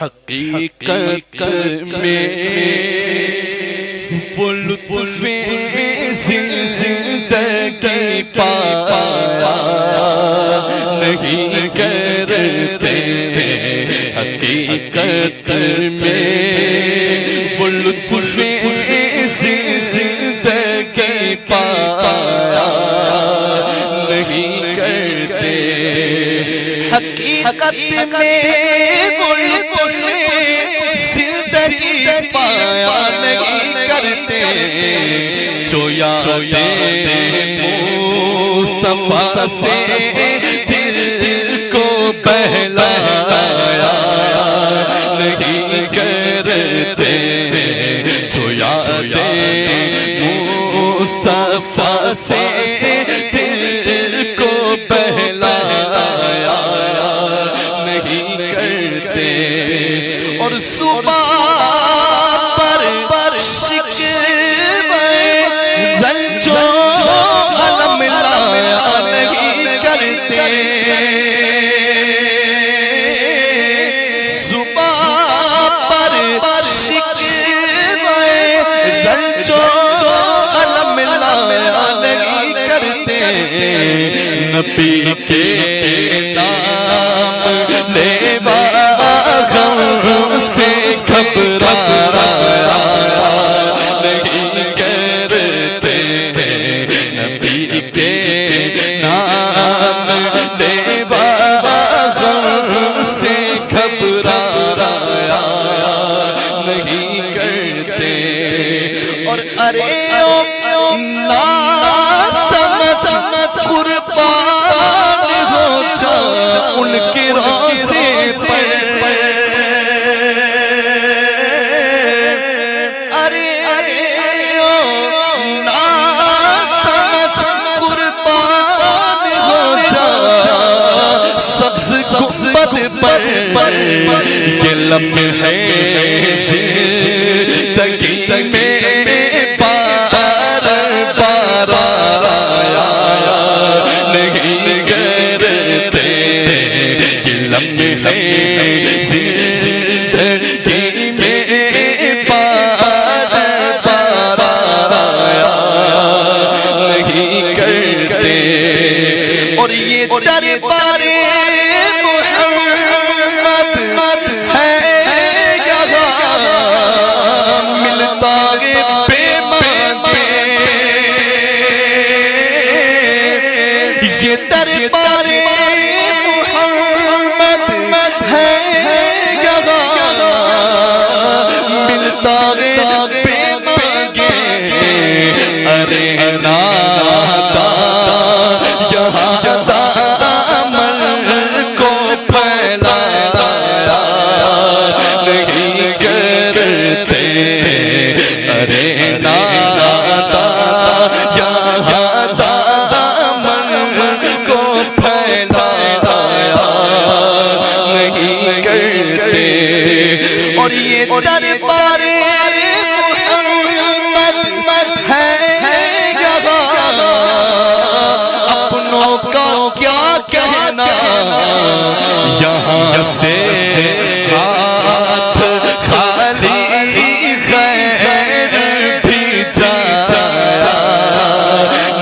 حقیقت میں وہ لطف زندگی پایا نہیں کرتے، حقیقت میں وہ لطف زندگی پایا نہیں کرتے، حقیقت میں وہ لطف زندگی پایا نہیں کرتے، جو یادیں مصطفیٰ سے دل کو بہلایا نہیں کرتے، جو یادیں مصطفیٰ سے دل کو بہلایا نہیں کرتے، اور صبح پر شکوے رنج و غم لایا نہیں کرتے، صبح پر شکوے رنج و غم لایا نہیں کرتے، نبی کے نام لیوا غم سے گھبرایا نہیں کرتے، نبی کے نام لیوا غم سے گھبرایا نہیں کرتے، اور ارے نا سمجھ قربان ہو جا ان کے روزے پر، ارے نا سمجھ قربان ہو جا سبز گنبد پر، یہ لمحے زندگی میں بار بار آیا نہیں کرتے، یہ لمحے زندگی میں بار بار آیا نہیں کرتے، اور یہ دربار محمد ہے یہاں ملتا ہے بے مانگے، یہ دربار محمد ہے یہاں ملتا ہے بے مانگے، ارے نادا یہاں دامن کو پھیلایا نہیں کرتے، ارے نادا یہاں دامن کو پھیلایا نہیں کرتے، اور یہ دربار محمد ہے یہاں اپنوں کا کیا کہنا، یہاں سے ہاتھ خالی غیر بھی جایا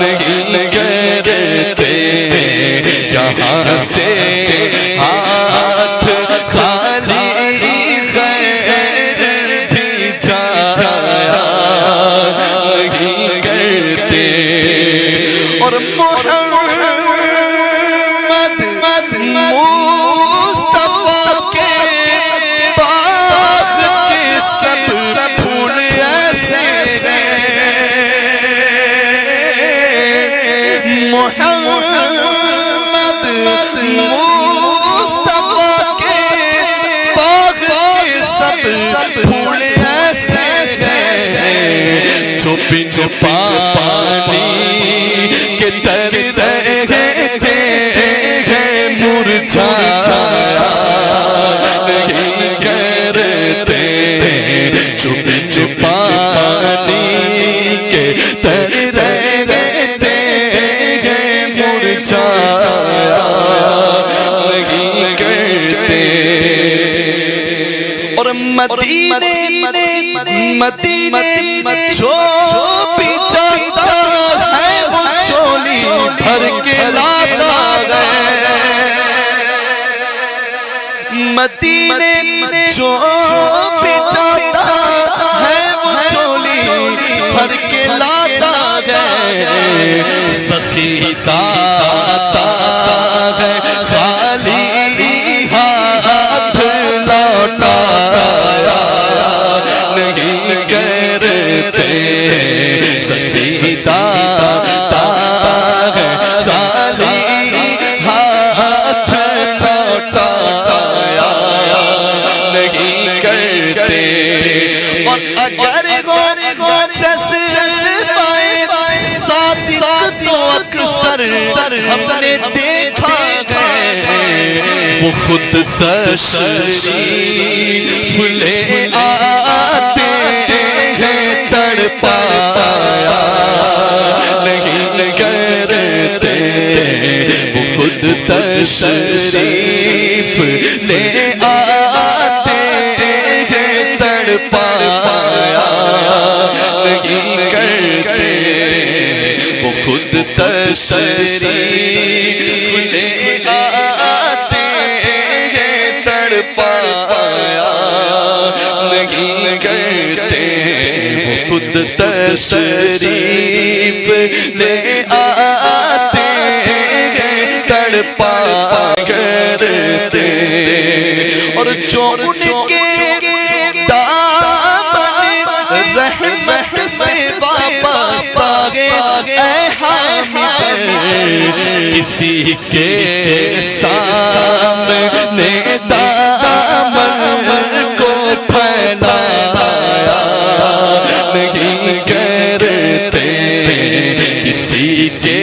نہیں کرتے، یہاں سے ہاتھ خالی غیر بھی جایا نہیں کرتے، اور محمد مصطفیٰ کے باغ کے سب پھول ایسے ہیں، محمد مصطفیٰ کے باغ کے سب پھول ایسے ہیں، جو بن پانی کے تر رہتے ہیں مرجھایا نہیں کرتے، جو بن پانی کے تر رہتے ہیں مرجھایا نہیں کرتے، مدینے جو بھی چاہتا ہے وہ چولی بھر کے لاتا ہے مدینے جو بھی چاہتا ہے وہ چولی بھر کے لاتا ہے سخی داتا ہے خالی ہاتھ لوٹایا نہیں کرتے سخی داتا ہے خالی ہاتھ لوٹایا نہیں کرتے اور اگر ہم نے دیکھا ہے وہ خود تشریف لے آتے ہیں تڑپایا نہیں کرتے وہ خود تشریف لے آتے ہیں تڑپایا نہیں کرتے وہ خود تشریف لے آتے ہیں تڑپایا نہیں کرتے وہ خود تشریف لے آتے ہیں تڑپایا کرتے اور جو ان کے دامن رحمت سے واپس پاگے کسی کے سامنے دامن کو پھیلایا نہیں کرتے کسی کے